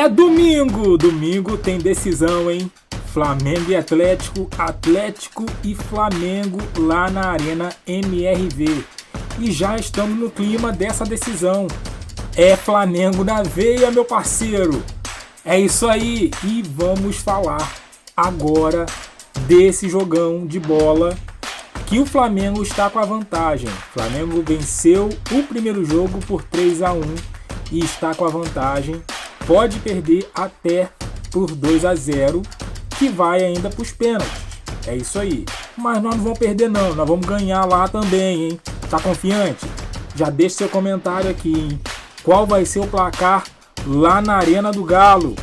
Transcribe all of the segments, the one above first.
domingo! Domingo tem decisão, hein? Flamengo e Atlético, Atlético e Flamengo lá na Arena MRV. E já estamos no clima dessa decisão. É Flamengo na veia, meu parceiro! É isso aí! E vamos falar agora desse jogão de bola que o Flamengo está com a vantagem. O Flamengo venceu o primeiro jogo por 3-1 e está com a vantagem. Pode perder até por 2-0, que vai ainda para os pênaltis. É isso aí. Mas nós não vamos perder não, nós vamos ganhar lá também, hein? Tá confiante? Já deixa seu comentário aqui, hein? Qual vai ser o placar lá na Arena do Galo?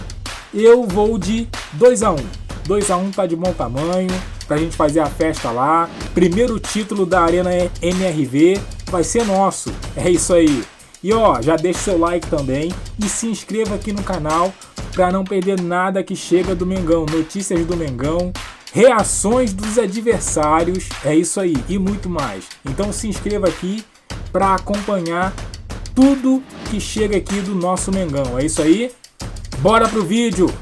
Eu vou de 2-1. 2-1 tá de bom tamanho pra gente fazer a festa lá. Primeiro título da Arena MRV vai ser nosso. É isso aí. E ó, já deixa seu like também e se inscreva aqui no canal para não perder nada que chega do Mengão, notícias do Mengão, reações dos adversários, é isso aí e muito mais. Então se inscreva aqui para acompanhar tudo que chega aqui do nosso Mengão. É isso aí? Bora pro vídeo!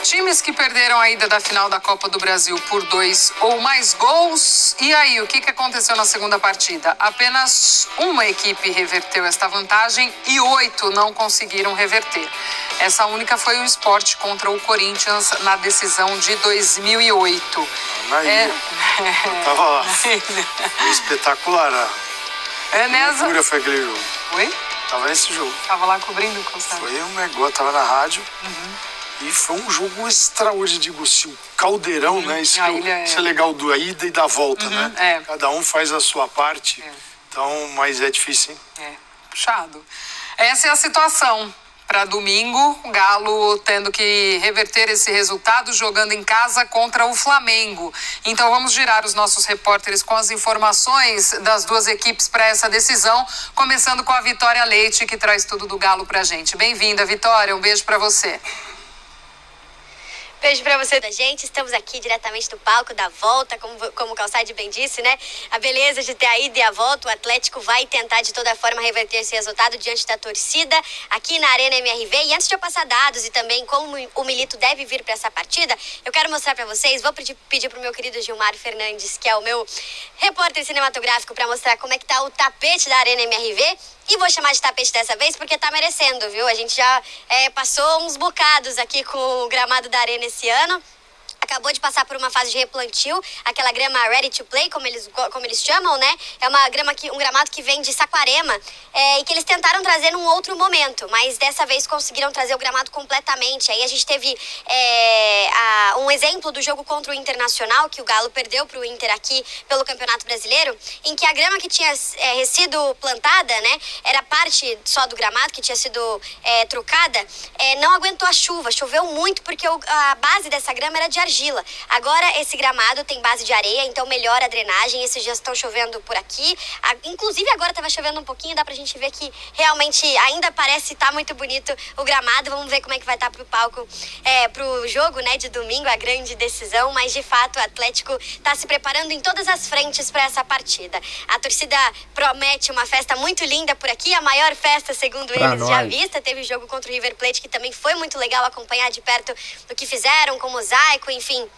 Times que perderam a ida da final da Copa do Brasil por 2 ou mais gols. E aí, o que aconteceu na segunda partida? Apenas uma equipe reverteu esta vantagem e 8 não conseguiram reverter. Essa única foi o Sport contra o Corinthians na decisão de 2008. Tava lá. Espetacular. É nessa. Que foi aquele jogo? Oi? Tava nesse jogo. Tava lá cobrindo o Constantino. Foi um negócio, tava na rádio. E foi um jogo extraordinário, digo assim, um caldeirão, né? Isso é legal, da ida e da volta, né? É. Cada um faz a sua parte, então, mas é difícil, hein? É, puxado. Essa é a situação para domingo, o Galo tendo que reverter esse resultado jogando em casa contra o Flamengo. Então vamos girar os nossos repórteres com as informações das duas equipes para essa decisão, começando com a Vitória Leite, que traz tudo do Galo pra gente. Bem-vinda, Vitória, um beijo para você. Beijo pra você da gente, estamos aqui diretamente do palco da volta, como o Calçade bem disse, né? A beleza de ter a ida e a volta, o Atlético vai tentar de toda forma reverter esse resultado diante da torcida aqui na Arena MRV. E antes de eu passar dados e também como o Milito deve vir pra essa partida, eu quero mostrar pra vocês, vou pedir pro meu querido Gilmar Fernandes, que é o meu repórter cinematográfico, pra mostrar como é que tá o tapete da Arena MRV. E vou chamar de tapete dessa vez porque tá merecendo, viu? A gente já passou uns bocados aqui com o gramado da Arena esse ano. Acabou de passar por uma fase de replantio, aquela grama ready to play, como eles chamam, né? É um gramado que vem de Saquarema e que eles tentaram trazer num outro momento, mas dessa vez conseguiram trazer o gramado completamente. Aí a gente teve um exemplo do jogo contra o Internacional, que o Galo perdeu para o Inter aqui pelo Campeonato Brasileiro, em que a grama que tinha sido plantada, né? Era parte só do gramado que tinha sido trocada, não aguentou a chuva, choveu muito porque a base dessa grama era de argila. Agora esse gramado tem base de areia, então melhora a drenagem. Esses dias estão chovendo por aqui. Inclusive agora estava chovendo um pouquinho, dá pra gente ver que realmente ainda parece estar muito bonito o gramado. Vamos ver como é que vai estar pro palco, pro jogo, né, de domingo, a grande decisão. Mas de fato o Atlético está se preparando em todas as frentes para essa partida. A torcida promete uma festa muito linda por aqui, a maior festa, segundo eles, já vista. Teve jogo contra o River Plate, que também foi muito legal acompanhar de perto do que fizeram, com mosaico, enfim,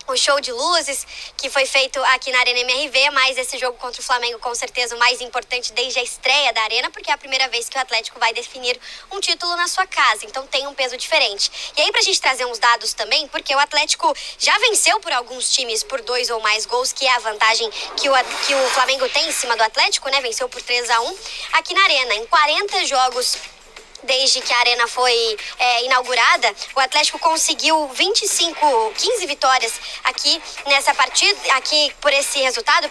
o show de luzes que foi feito aqui na Arena MRV, mas esse jogo contra o Flamengo com certeza o mais importante desde a estreia da Arena, porque é a primeira vez que o Atlético vai definir um título na sua casa, então tem um peso diferente. E aí pra gente trazer uns dados também, porque o Atlético já venceu por alguns times por 2 ou mais gols, que é a vantagem que o Flamengo tem em cima do Atlético, né? Venceu por 3-1 aqui na Arena. Em 40 jogos Desde que a Arena foi inaugurada, o Atlético conseguiu 15 vitórias aqui nessa partida, aqui por esse resultado,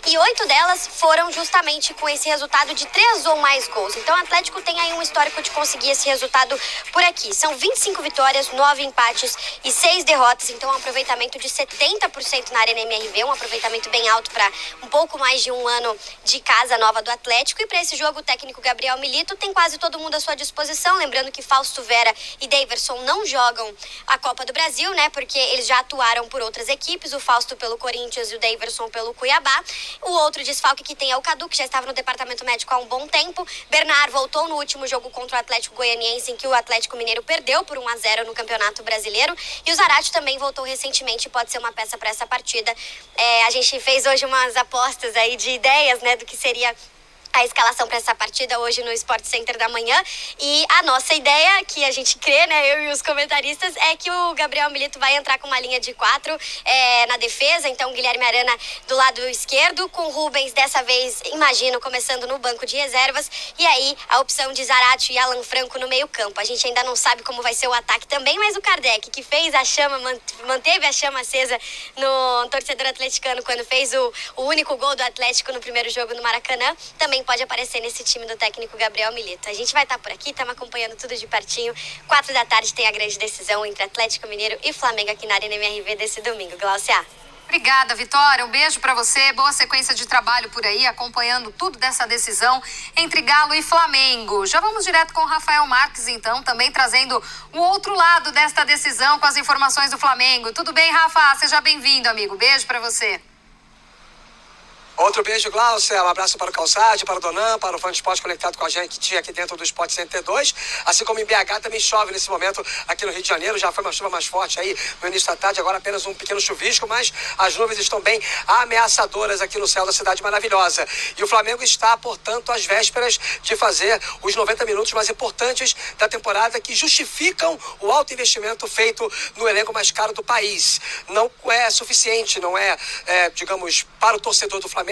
e 8 delas foram justamente com esse resultado de 3 ou mais gols. Então o Atlético tem aí um histórico de conseguir esse resultado por aqui. São 25 vitórias, 9 empates e 6 derrotas, então um aproveitamento de 70% na Arena MRV, um aproveitamento bem alto para um pouco mais de um ano de casa nova do Atlético. E para esse jogo, o técnico Gabriel Milito tem quase todo mundo à sua disposição, lembrando que Fausto Vera e Daverson não jogam a Copa do Brasil, né, porque eles já atuaram por outras equipes, o Fausto pelo Corinthians e o Daverson pelo Cuiabá. O outro desfalque que tem é o Cadu, que já estava no departamento médico há um bom tempo. Bernard voltou no último jogo contra o Atlético Goianiense, em que o Atlético Mineiro perdeu por 1-0 no Campeonato Brasileiro, e o Zarate também voltou recentemente, pode ser uma peça para essa partida. A gente fez hoje umas apostas aí de ideias, né, do que seria a escalação para essa partida hoje no Sport Center da manhã, e a nossa ideia, que a gente crê, né, eu e os comentaristas, é que o Gabriel Milito vai entrar com uma linha de 4 na defesa, então Guilherme Arana do lado esquerdo, com Rubens dessa vez, imagino, começando no banco de reservas, e aí a opção de Zarate e Alan Franco no meio campo. A gente ainda não sabe como vai ser o ataque também, mas o Kardec, que fez a chama, manteve a chama acesa no torcedor atleticano quando fez o único gol do Atlético no primeiro jogo no Maracanã, também pode aparecer nesse time do técnico Gabriel Milito. A gente vai estar por aqui, estamos acompanhando tudo de pertinho. 4 da tarde tem a grande decisão entre Atlético Mineiro e Flamengo aqui na Arena MRV desse domingo. Glaucia. Obrigada, Vitória. Um beijo para você. Boa sequência de trabalho por aí, acompanhando tudo dessa decisão entre Galo e Flamengo. Já vamos direto com o Rafael Marques, então, também trazendo o outro lado desta decisão com as informações do Flamengo. Tudo bem, Rafa? Seja bem-vindo, amigo. Beijo para você. Outro beijo, Glaucia. Um abraço para o Calçade, para o Donan, para o Fã de Esporte conectado com a gente aqui dentro do Sport Center 2. Assim como em BH também chove nesse momento aqui no Rio de Janeiro. Já foi uma chuva mais forte aí no início da tarde, agora apenas um pequeno chuvisco, mas as nuvens estão bem ameaçadoras aqui no céu da cidade maravilhosa. E o Flamengo está, portanto, às vésperas de fazer os 90 minutos mais importantes da temporada, que justificam o alto investimento feito no elenco mais caro do país. Não é suficiente, não é, digamos, para o torcedor do Flamengo,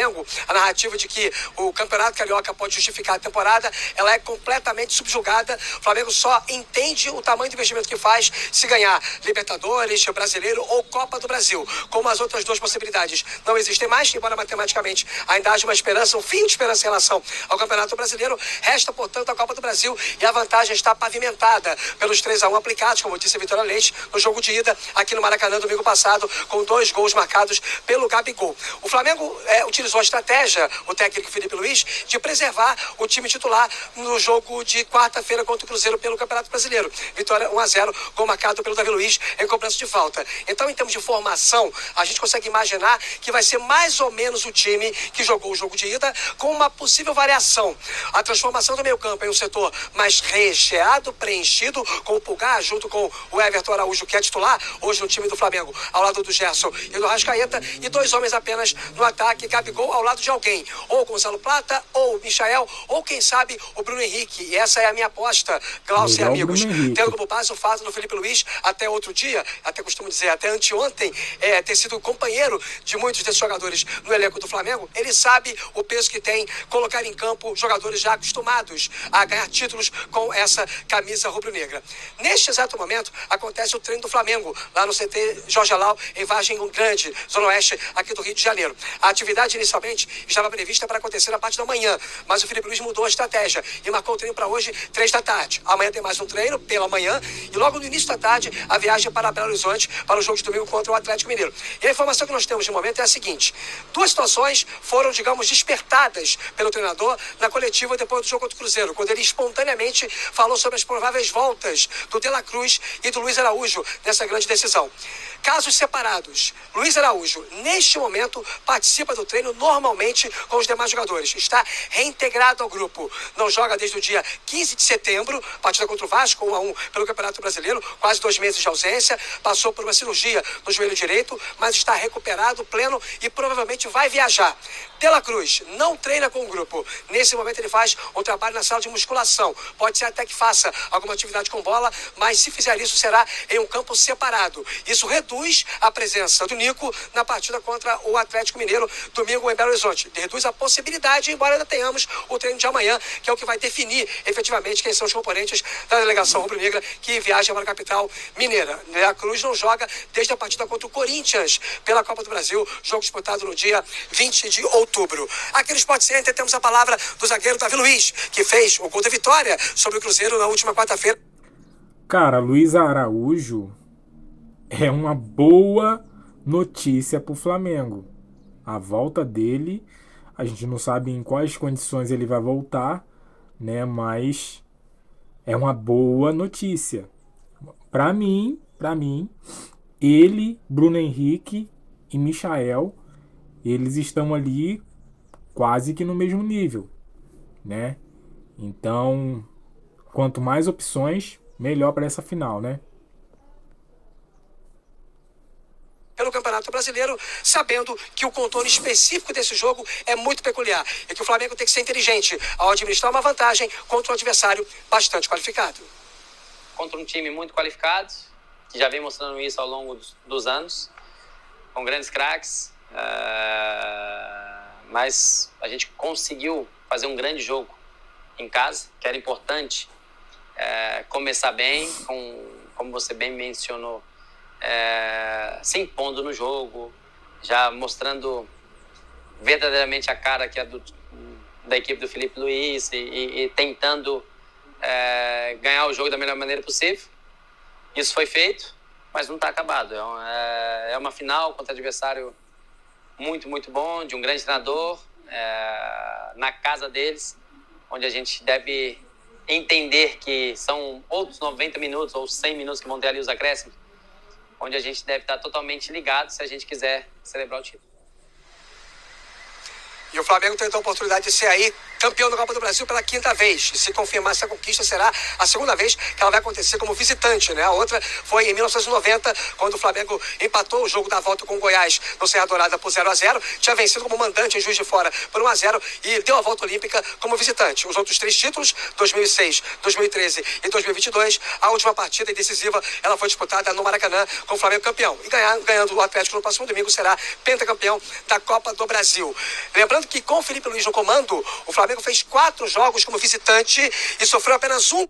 a narrativa de que o Campeonato Carioca pode justificar a temporada, ela é completamente subjugada. O Flamengo só entende o tamanho do investimento que faz se ganhar Libertadores, Brasileiro ou Copa do Brasil. Como as outras duas possibilidades não existem mais, embora matematicamente ainda haja uma esperança, um fim de esperança em relação ao Campeonato Brasileiro, resta, portanto, a Copa do Brasil, e a vantagem está pavimentada pelos 3-1 aplicados, como disse a Vitória Leite, no jogo de ida aqui no Maracanã domingo passado, com 2 gols marcados pelo Gabigol. O Flamengo utilizou a estratégia, o técnico Felipe Luiz, de preservar o time titular no jogo de quarta-feira contra o Cruzeiro pelo Campeonato Brasileiro. Vitória 1-0, gol marcado pelo Davi Luiz em cobrança de falta. Então, em termos de formação, a gente consegue imaginar que vai ser mais ou menos o time que jogou o jogo de ida, com uma possível variação. A transformação do meio-campo em um setor mais recheado, preenchido, com o Pulgar, junto com o Everton Araújo, que é titular hoje no time do Flamengo, ao lado do Gerson e do Arrascaeta, e 2 homens apenas no ataque, Gabigol ao lado de alguém, ou Gonzalo Plata, ou Michael, ou quem sabe o Bruno Henrique. E essa é a minha aposta, Glaucia e amigos. Tendo como base o fato do Felipe Luiz, até outro dia, até costumo dizer, até anteontem, ter sido companheiro de muitos desses jogadores no elenco do Flamengo. Ele sabe o peso que tem colocar em campo jogadores já acostumados a ganhar títulos com essa camisa rubro-negra. Neste exato momento, acontece o treino do Flamengo, lá no CT Jorge Alau, em Vargem Grande, Zona Oeste, aqui do Rio de Janeiro. A atividade inicialmente estava prevista para acontecer na parte da manhã, mas o Felipe Luiz mudou a estratégia e marcou o treino para hoje, 3 da tarde. Amanhã tem mais um treino pela manhã e logo no início da tarde a viagem para Belo Horizonte para o jogo de domingo contra o Atlético Mineiro. E a informação que nós temos de momento é a seguinte: 2 situações foram, digamos, despertadas pelo treinador na coletiva depois do jogo contra o Cruzeiro, quando ele espontaneamente falou sobre as prováveis voltas do De La Cruz e do Luiz Araújo nessa grande decisão. Casos separados. Luiz Araújo, neste momento, participa do treino normalmente com os demais jogadores. Está reintegrado ao grupo. Não joga desde o dia 15 de setembro, partida contra o Vasco, 1-1 pelo Campeonato Brasileiro, quase 2 meses de ausência, passou por uma cirurgia no joelho direito, mas está recuperado, pleno e provavelmente vai viajar. De La Cruz não treina com o grupo. Nesse momento ele faz um trabalho na sala de musculação. Pode ser até que faça alguma atividade com bola, mas se fizer isso será em um campo separado. Isso reduz reduz a presença do Nico na partida contra o Atlético Mineiro, domingo em Belo Horizonte. Reduz a possibilidade, embora ainda tenhamos o treino de amanhã, que é o que vai definir efetivamente quem são os componentes da delegação rubro-negra que viaja para a capital mineira. A Cruz não joga desde a partida contra o Corinthians pela Copa do Brasil, jogo disputado no dia 20 de outubro. Aqui no Sport Center temos a palavra do zagueiro Davi Luiz, que fez o gol da vitória sobre o Cruzeiro na última quarta-feira. Cara, Luiz Araújo é uma boa notícia para o Flamengo. A volta dele, a gente não sabe em quais condições ele vai voltar, né? Mas é uma boa notícia. Para mim, ele, Bruno Henrique e Michael, eles estão ali quase que no mesmo nível, né? Então, quanto mais opções, melhor para essa final, né? Pelo Campeonato Brasileiro, sabendo que o contorno específico desse jogo é muito peculiar e que o Flamengo tem que ser inteligente ao administrar uma vantagem contra um adversário bastante qualificado. Contra um time muito qualificado, que já vem mostrando isso ao longo dos anos, com grandes craques, mas a gente conseguiu fazer um grande jogo em casa, que era importante começar bem, como você bem mencionou, se impondo no jogo, já mostrando verdadeiramente a cara que é da equipe do Felipe Luiz e tentando ganhar o jogo da melhor maneira possível. Isso foi feito, mas não está acabado. É uma final contra adversário muito, muito bom, de um grande treinador, na casa deles, onde a gente deve entender que são outros 90 minutos ou 100 minutos que vão ter ali os acréscimos, onde a gente deve estar totalmente ligado se a gente quiser celebrar o título. E o Flamengo tem então a oportunidade de ser aí campeão da Copa do Brasil pela 5ª vez. E se confirmar essa conquista, será a 2ª vez que ela vai acontecer como visitante, né? A outra foi em 1990, quando o Flamengo empatou o jogo da volta com o Goiás no Serra Dourada por 0-0. Tinha vencido como mandante em Juiz de Fora por 1-0 e deu a volta olímpica como visitante. Os outros 3 títulos, 2006, 2013 e 2022, a última partida decisiva, ela foi disputada no Maracanã com o Flamengo campeão. E ganhando o Atlético no próximo domingo, será pentacampeão da Copa do Brasil. Lembrando que com o Felipe Luiz no comando, o Flamengo fez 4 jogos como visitante e sofreu apenas um.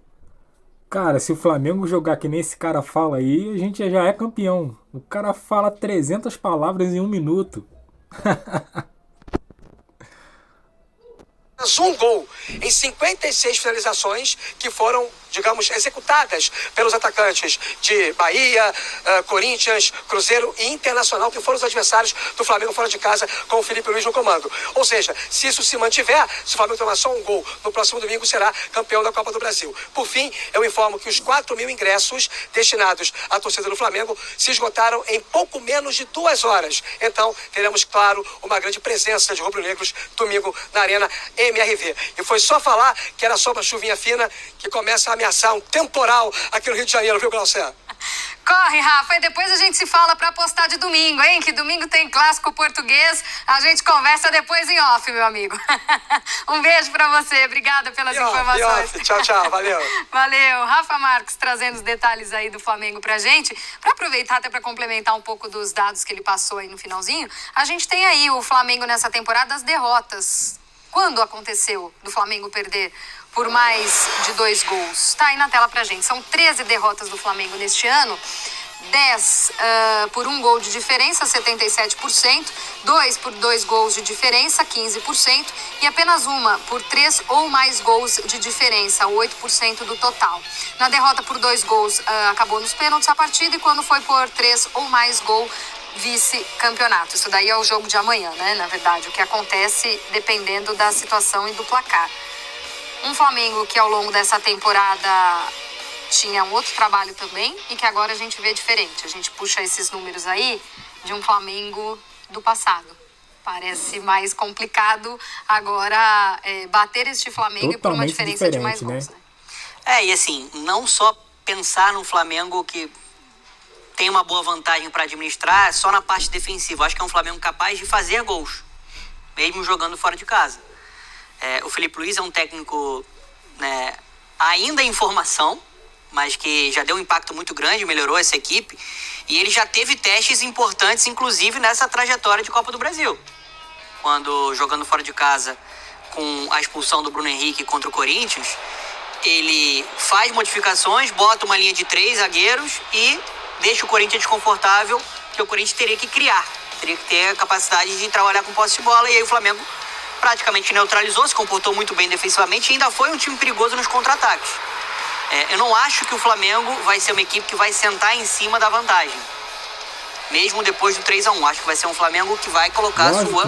Cara, se o Flamengo jogar que nem esse cara fala aí, a gente já é campeão. O cara fala 300 palavras em 1 minuto. Um gol em 56 finalizações que foram, digamos, executadas pelos atacantes de Bahia, Corinthians, Cruzeiro e Internacional, que foram os adversários do Flamengo fora de casa com o Felipe Luiz no comando. Ou seja, se isso se mantiver, se o Flamengo tomar só um gol no próximo domingo, será campeão da Copa do Brasil. Por fim, eu informo que os 4.000 ingressos destinados à torcida do Flamengo se esgotaram em pouco menos de 2 horas. Então, teremos, claro, uma grande presença de rubro-negros domingo na Arena MRV. E foi só falar que era só uma chuvinha fina que começa a ameaçar um temporal aqui no Rio de Janeiro, viu, Glaucia? Corre, Rafa, e depois a gente se fala pra apostar de domingo, hein? Que domingo tem clássico português. A gente conversa depois em off, meu amigo. Um beijo pra você. Obrigada pelas informações. Tchau, tchau. Valeu. Valeu. Rafa Marques trazendo os detalhes aí do Flamengo pra gente. Pra aproveitar até pra complementar um pouco dos dados que ele passou aí no finalzinho, a gente tem aí o Flamengo nessa temporada, as derrotas. Quando aconteceu do Flamengo perder por mais de 2 gols? Tá aí na tela pra gente. São 13 derrotas do Flamengo neste ano. 10 por 1 gol de diferença, 77%. 2 por 2 gols de diferença, 15%. E apenas uma por 3 ou mais gols de diferença, 8% do total. Na derrota por 2 gols, acabou nos pênaltis a partida. E quando foi por 3 ou mais gols, vice-campeonato. Isso daí é o jogo de amanhã, né? Na verdade, o que acontece dependendo da situação e do placar. Um Flamengo que ao longo dessa temporada tinha um outro trabalho também e que agora a gente vê diferente. A gente puxa esses números aí de um Flamengo do passado. Parece mais complicado agora bater este Flamengo totalmente e por uma diferença de mais gols, né? E assim, não só pensar num Flamengo que tem uma boa vantagem para administrar só na parte defensiva. Acho que é um Flamengo capaz de fazer gols, mesmo jogando fora de casa. O Felipe Luiz é um técnico, né, ainda em formação, mas que já deu um impacto muito grande, melhorou essa equipe. E ele já teve testes importantes, inclusive nessa trajetória de Copa do Brasil. Quando jogando fora de casa com a expulsão do Bruno Henrique contra o Corinthians, ele faz modificações, bota uma linha de 3 zagueiros e deixa o Corinthians desconfortável, que o Corinthians teria que criar, teria que ter a capacidade de trabalhar com posse de bola, e aí o Flamengo praticamente neutralizou, se comportou muito bem defensivamente e ainda foi um time perigoso nos contra-ataques. Eu não acho que o Flamengo vai ser uma equipe que vai sentar em cima da vantagem, mesmo depois do 3-1. Acho que vai ser um Flamengo que vai colocar a sua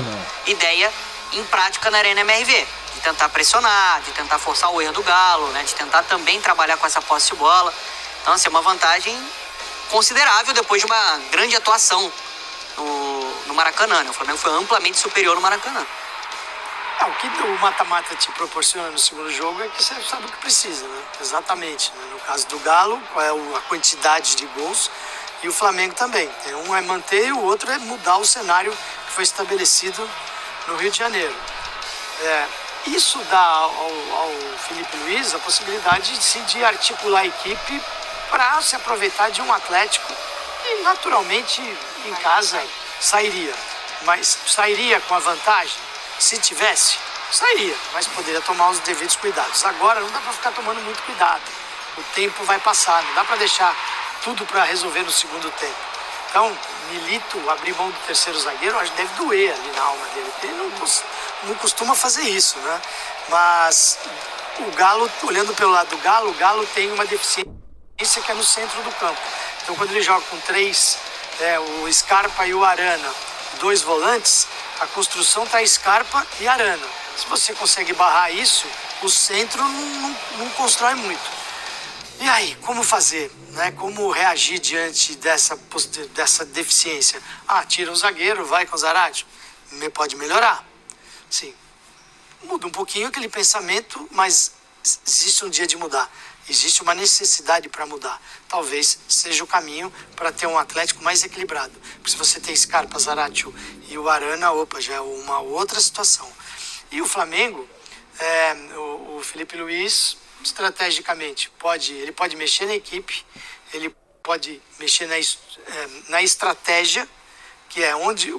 ideia em prática na Arena MRV, de tentar pressionar, de tentar forçar o erro do Galo, né, de tentar também trabalhar com essa posse de bola. Então, assim, é uma vantagem considerável depois de uma grande atuação no Maracanã, né? O Flamengo foi amplamente superior no Maracanã. O que o mata-mata te proporciona no segundo jogo é que você sabe o que precisa, né? Exatamente. Né? No caso do Galo, qual é a quantidade de gols, e o Flamengo também. Um é manter e o outro é mudar o cenário que foi estabelecido no Rio de Janeiro. Isso dá ao Felipe Luiz a possibilidade de articular a equipe para se aproveitar de um Atlético que naturalmente em casa sairia. Mas sairia com a vantagem? Se tivesse, sairia, mas poderia tomar os devidos cuidados. Agora não dá para ficar tomando muito cuidado. O tempo vai passar, não dá para deixar tudo para resolver no segundo tempo. Então, Milito abrir mão do terceiro zagueiro, acho que deve doer ali na alma dele. Ele não costuma fazer isso, né? Mas o Galo, olhando pelo lado do Galo, o Galo tem uma deficiência que é no centro do campo. Então, quando ele joga com 3, o Scarpa e o Arana, 2 volantes, a construção está Scarpa e Arana. Se você consegue barrar isso, o centro não constrói muito. E aí, como fazer? Né? Como reagir diante dessa deficiência? Tira o zagueiro, vai com o Zarate. Pode melhorar. Sim. Muda um pouquinho aquele pensamento, mas existe um dia de mudar. Existe uma necessidade para mudar. Talvez seja o caminho para ter um Atlético mais equilibrado. Porque se você tem Scarpa, Zaratio e o Arana, já é uma outra situação. E o Flamengo, o Felipe Luiz, estrategicamente, ele pode mexer na equipe, ele pode mexer na estratégia, que é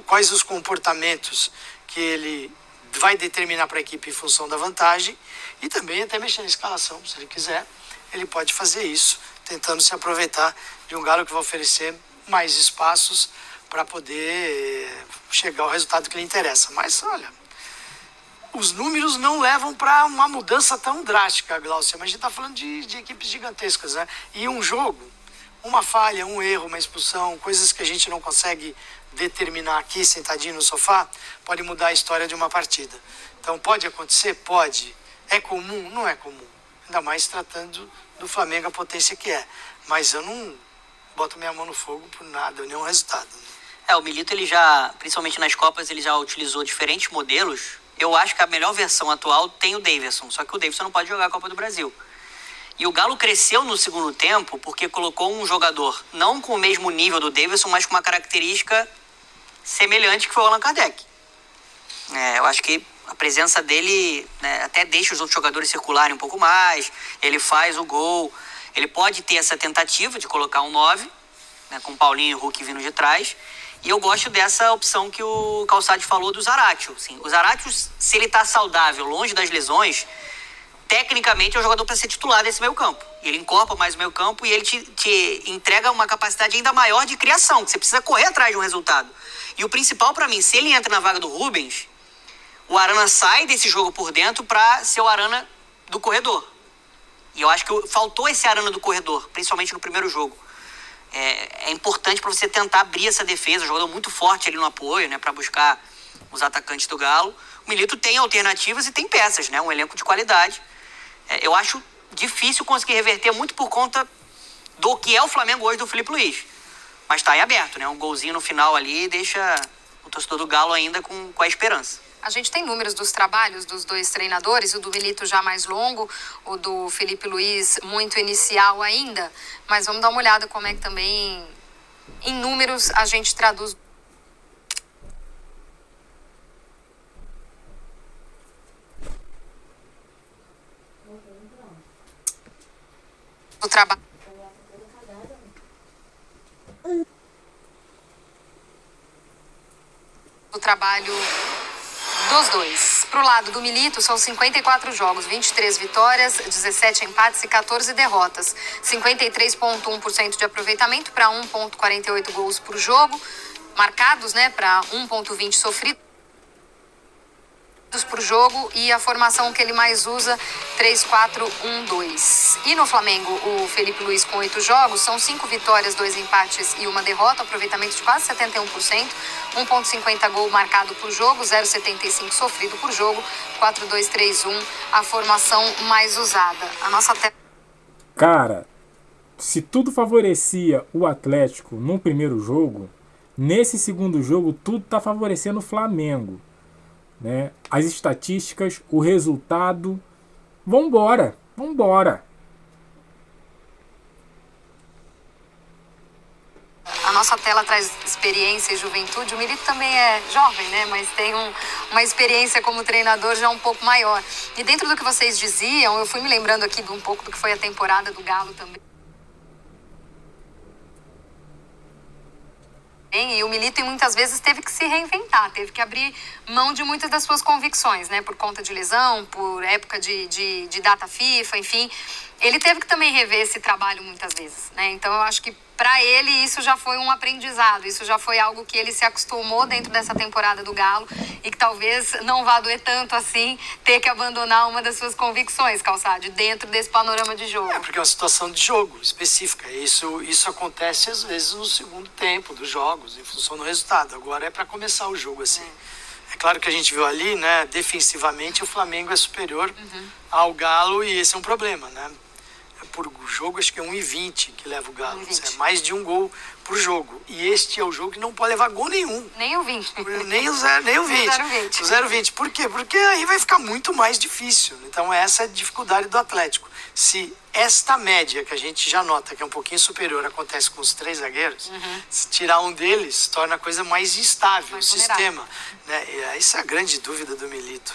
quais os comportamentos que ele vai determinar para a equipe em função da vantagem, e também até mexer na escalação, se ele quiser. Ele pode fazer isso, tentando se aproveitar de um Galo que vai oferecer mais espaços para poder chegar ao resultado que lhe interessa. Mas, olha, os números não levam para uma mudança tão drástica, Glaucia, mas a gente está falando de equipes gigantescas, né? E um jogo, uma falha, um erro, uma expulsão, coisas que a gente não consegue determinar aqui, sentadinho no sofá, pode mudar a história de uma partida. Então, pode acontecer? Pode. É comum? Não é comum. Ainda mais tratando do Flamengo, a potência que é. Mas eu não boto minha mão no fogo por nada, nenhum resultado. O Milito, ele já, principalmente nas Copas, ele já utilizou diferentes modelos. Eu acho que a melhor versão atual tem o Davidson, só que o Davidson não pode jogar a Copa do Brasil. E o Galo cresceu no segundo tempo porque colocou um jogador, não com o mesmo nível do Davidson, mas com uma característica semelhante, que foi o Allan Kardec. Eu acho que a presença dele, né, até deixa os outros jogadores circularem um pouco mais, ele faz o gol, ele pode ter essa tentativa de colocar um 9, né, com Paulinho e Hulk vindo de trás, e eu gosto dessa opção que o Calçade falou do Zaratio. Assim, o Zaratio, se ele está saudável, longe das lesões, tecnicamente é um jogador para ser titular desse meio campo. Ele encorpa mais o meio campo e ele te entrega uma capacidade ainda maior de criação, que você precisa correr atrás de um resultado. E o principal para mim, se ele entra na vaga do Rubens, o Arana sai desse jogo por dentro para ser o Arana do corredor. E eu acho que faltou esse Arana do corredor, principalmente no primeiro jogo. É importante para você tentar abrir essa defesa, um jogador muito forte ali no apoio, né, para buscar os atacantes do Galo. O Milito tem alternativas e tem peças, né, um elenco de qualidade. Eu acho difícil conseguir reverter muito por conta do que é o Flamengo hoje do Felipe Luiz. Mas está em aberto, né, um golzinho no final ali deixa o torcedor do Galo ainda com a esperança. A gente tem números dos trabalhos dos dois treinadores, o do Milito já mais longo, o do Felipe Luiz muito inicial ainda, mas vamos dar uma olhada como é que também, em números, a gente traduz o trabalho O trabalho dos dois. Pro lado do Milito, são 54 jogos, 23 vitórias, 17 empates e 14 derrotas. 53,1% de aproveitamento para 1,48 gols por jogo, marcados, né, para 1,20 sofridos por jogo, e a formação que ele mais usa, 3-4-1-2. E no Flamengo, o Felipe Luiz com 8 jogos, são 5 vitórias, 2 empates e 1 derrota, aproveitamento de quase 71%, 1,50 gol marcado por jogo, 0,75 sofrido por jogo, 4-2-3-1, a formação mais usada. A nossa Cara, se tudo favorecia o Atlético no primeiro jogo, nesse segundo jogo tudo tá favorecendo o Flamengo, né? As estatísticas, o resultado. Vambora. A nossa tela traz experiência e juventude. O Milito também é jovem, né? Mas tem uma experiência como treinador já um pouco maior. E dentro do que vocês diziam, eu fui me lembrando aqui de um pouco do que foi a temporada do Galo também. E o Milito muitas vezes teve que se reinventar, teve que abrir mão de muitas das suas convicções, né? Por conta de lesão, por época de data FIFA, enfim. Ele teve que também rever esse trabalho muitas vezes, né? Então eu acho que para ele isso já foi um aprendizado, isso já foi algo que ele se acostumou dentro dessa temporada do Galo e que talvez não vá doer tanto assim ter que abandonar uma das suas convicções, Calçade, dentro desse panorama de jogo. É, porque é uma situação de jogo específica. Isso acontece às vezes no segundo tempo dos jogos, em função do resultado. Agora é para começar o jogo assim. É claro que a gente viu ali, né, defensivamente o Flamengo é superior ao Galo e esse é um problema, né? Por jogo, acho que é 1,20 que leva o Galo. É mais de um gol por jogo. E este é o jogo que não pode levar gol nenhum. Nem o 20. Nem o 20. O 0,20. Por quê? Porque aí vai ficar muito mais difícil. Então essa é a dificuldade do Atlético. Se esta média que a gente já nota que é um pouquinho superior acontece com os 3 zagueiros, se tirar um deles, torna a coisa mais instável, o sistema. Né? E essa é a grande dúvida do Milito.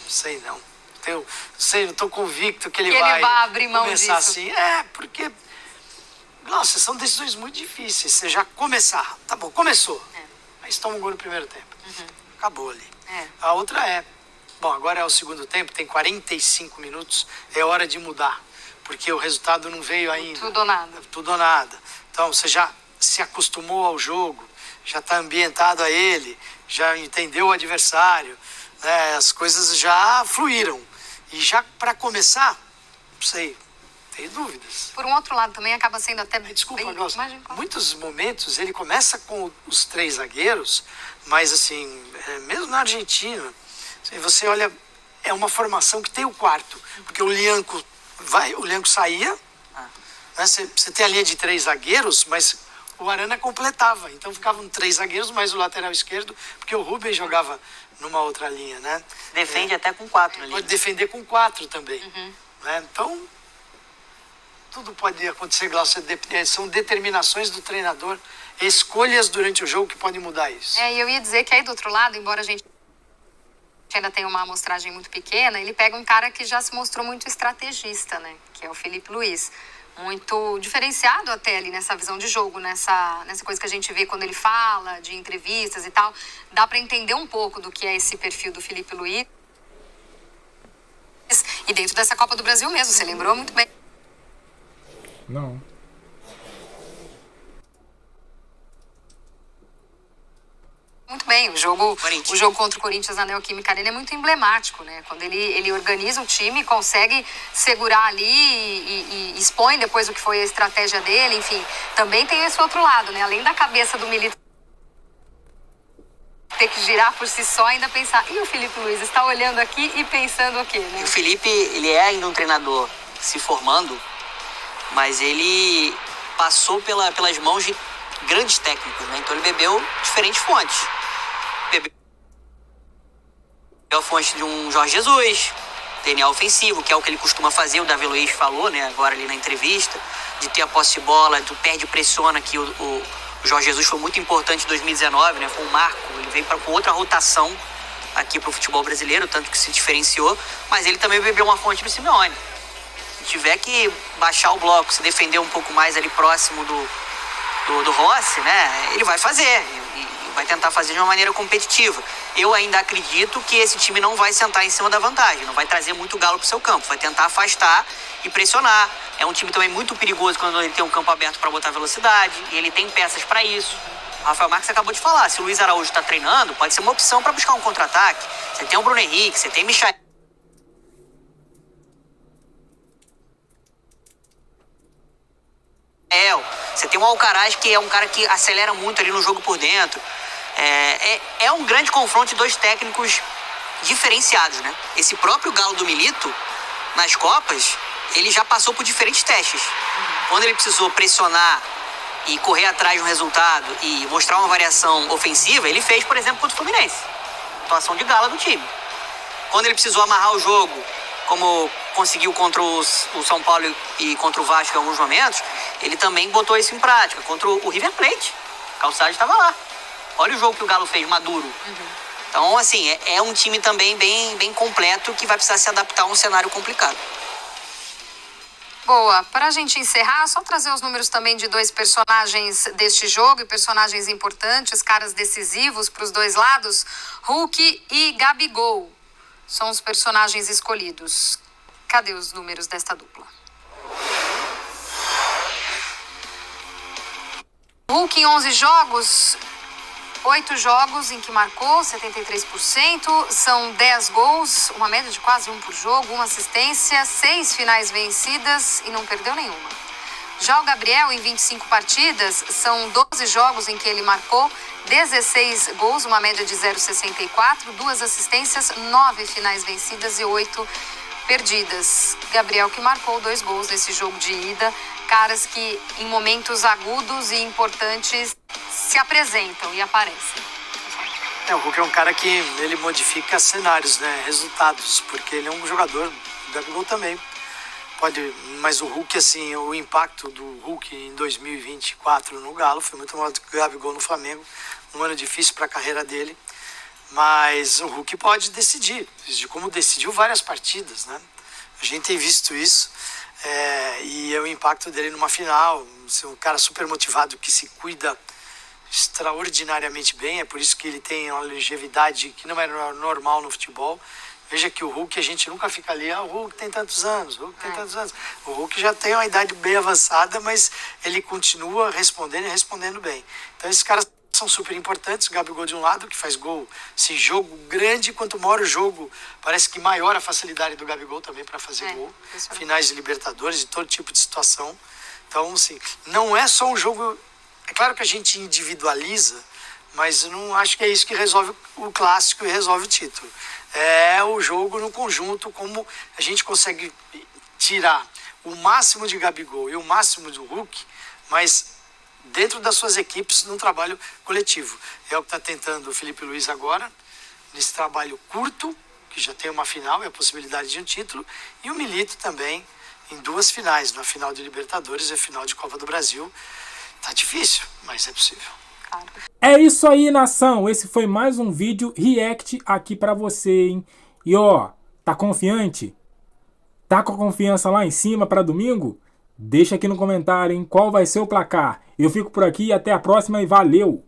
Não sei não. Eu estou convicto que ele vai abrir mão começar disso. assim. Porque, nossa, são decisões muito difíceis. Você já começar, tá bom, começou. Mas toma um gol no primeiro tempo. Acabou ali. A outra bom, agora é o segundo tempo, tem 45 minutos, é hora de mudar. Porque o resultado não veio ainda. Tudo ou nada. Então, você já se acostumou ao jogo, já está ambientado a ele, já entendeu o adversário, né, as coisas já fluíram. E já para começar, não sei, tenho dúvidas. Por um outro lado também acaba sendo até desculpa, muitos momentos ele começa com os 3 zagueiros, mas assim, mesmo na Argentina, assim, você olha, é uma formação que tem o quarto, porque o Lianco saía, né, você tem a linha de 3 zagueiros, mas o Arana completava, então ficavam 3 zagueiros mais o lateral esquerdo, porque o Rubens jogava numa outra linha, né? Defende até com 4 ali. Pode defender com 4 também. Né? Então, tudo pode acontecer, Glaucio. São determinações do treinador, escolhas durante o jogo que podem mudar isso. E eu ia dizer que aí do outro lado, embora a gente ainda tenha uma amostragem muito pequena, ele pega um cara que já se mostrou muito estrategista, né? Que é o Felipe Luiz. Muito diferenciado até ali nessa visão de jogo, nessa coisa que a gente vê quando ele fala, de entrevistas e tal. Dá para entender um pouco do que é esse perfil do Felipe Luiz. E dentro dessa Copa do Brasil mesmo, você lembrou muito bem. Não. Muito bem, o jogo contra o Corinthians na Neoquímica Arena é muito emblemático, né? Quando ele organiza o time, consegue segurar ali e expõe depois o que foi a estratégia dele, enfim. Também tem esse outro lado, né? Além da cabeça do Milito ter que girar por si só, ainda pensar, e o Felipe Luiz está olhando aqui e pensando o quê, né? E o Felipe, ele é ainda um treinador se formando, mas ele passou pelas mãos de grandes técnicos, né? Então ele bebeu diferentes fontes. Bebeu a fonte de um Jorge Jesus, DNA ofensivo, que é o que ele costuma fazer, o Davi Luiz falou, né, agora ali na entrevista, de ter a posse de bola, do perde e pressiona, que o Jorge Jesus foi muito importante em 2019, né, foi um marco, ele veio com outra rotação aqui para o futebol brasileiro, tanto que se diferenciou, mas ele também bebeu uma fonte do Simeone. Se tiver que baixar o bloco, se defender um pouco mais ali próximo do Rossi, né, ele vai fazer. E vai tentar fazer de uma maneira competitiva. Eu ainda acredito que esse time não vai sentar em cima da vantagem, não vai trazer muito Galo para o seu campo, vai tentar afastar e pressionar. É um time também muito perigoso quando ele tem um campo aberto para botar velocidade, e ele tem peças para isso. O Rafael Marques acabou de falar, se o Luiz Araújo está treinando, pode ser uma opção para buscar um contra-ataque. Você tem o Bruno Henrique, você tem Michael. Você tem o Alcaraz, que é um cara que acelera muito ali no jogo por dentro. É um grande confronto de dois técnicos diferenciados, né? Esse próprio Galo do Milito, nas Copas, ele já passou por diferentes testes. Quando ele precisou pressionar e correr atrás de um resultado e mostrar uma variação ofensiva, ele fez, por exemplo, contra o Fluminense. Atuação de gala do time. Quando ele precisou amarrar o jogo, como conseguiu contra o São Paulo e contra o Vasco em alguns momentos, ele também botou isso em prática. Contra o River Plate, o Calçado estava lá. Olha o jogo que o Galo fez, maduro. Então, assim, é um time também bem completo que vai precisar se adaptar a um cenário complicado. Boa, para a gente encerrar, só trazer os números também de dois personagens deste jogo, e personagens importantes, caras decisivos para os dois lados. Hulk e Gabigol são os personagens escolhidos. Cadê os números desta dupla? Hulk em 11 jogos, 8 jogos em que marcou, 73%, são 10 gols, uma média de quase 1 por jogo, 1 assistência, 6 finais vencidas e não perdeu nenhuma. Já o Gabriel, em 25 partidas, são 12 jogos em que ele marcou, 16 gols, uma média de 0,64, 2 assistências, 9 finais vencidas e 8 perdidas. Gabriel que marcou 2 gols nesse jogo de ida, caras que em momentos agudos e importantes se apresentam e aparecem. O Hulk é um cara que ele modifica cenários, né? Resultados, porque ele é um jogador, o Gabigol também pode, mas o Hulk, assim, o impacto do Hulk em 2024 no Galo foi muito maior do que o Gabigol no Flamengo, um ano difícil para a carreira dele, mas o Hulk pode decidir, como decidiu várias partidas, né? A gente tem visto isso, e é o impacto dele numa final, um cara super motivado que se cuida extraordinariamente bem, é por isso que ele tem uma longevidade que não é normal no futebol. Veja que o Hulk, a gente nunca fica ali, o Hulk tem tantos anos, o Hulk tem tantos anos. O Hulk já tem uma idade bem avançada, mas ele continua respondendo e respondendo bem. Então esses caras são super importantes. O Gabigol de um lado, que faz gol, esse jogo grande, quanto maior o jogo, parece que maior a facilidade do Gabigol também para fazer gol. Finais de Libertadores, de todo tipo de situação. Então, assim, não é só um jogo... É claro que a gente individualiza, mas eu não acho que é isso que resolve o clássico e resolve o título. É o jogo no conjunto, como a gente consegue tirar o máximo de Gabigol e o máximo do Hulk, mas dentro das suas equipes num trabalho coletivo. É o que está tentando o Felipe Luiz agora, nesse trabalho curto, que já tem uma final e a possibilidade de um título, e o Milito também em 2 finais, na final de Libertadores e a final de Copa do Brasil. Tá difícil, mas é possível. É isso aí, nação. Esse foi mais um vídeo react aqui pra você, hein? E ó, tá confiante? Tá com a confiança lá em cima pra domingo? Deixa aqui no comentário, hein? Qual vai ser o placar? Eu fico por aqui, até a próxima e valeu!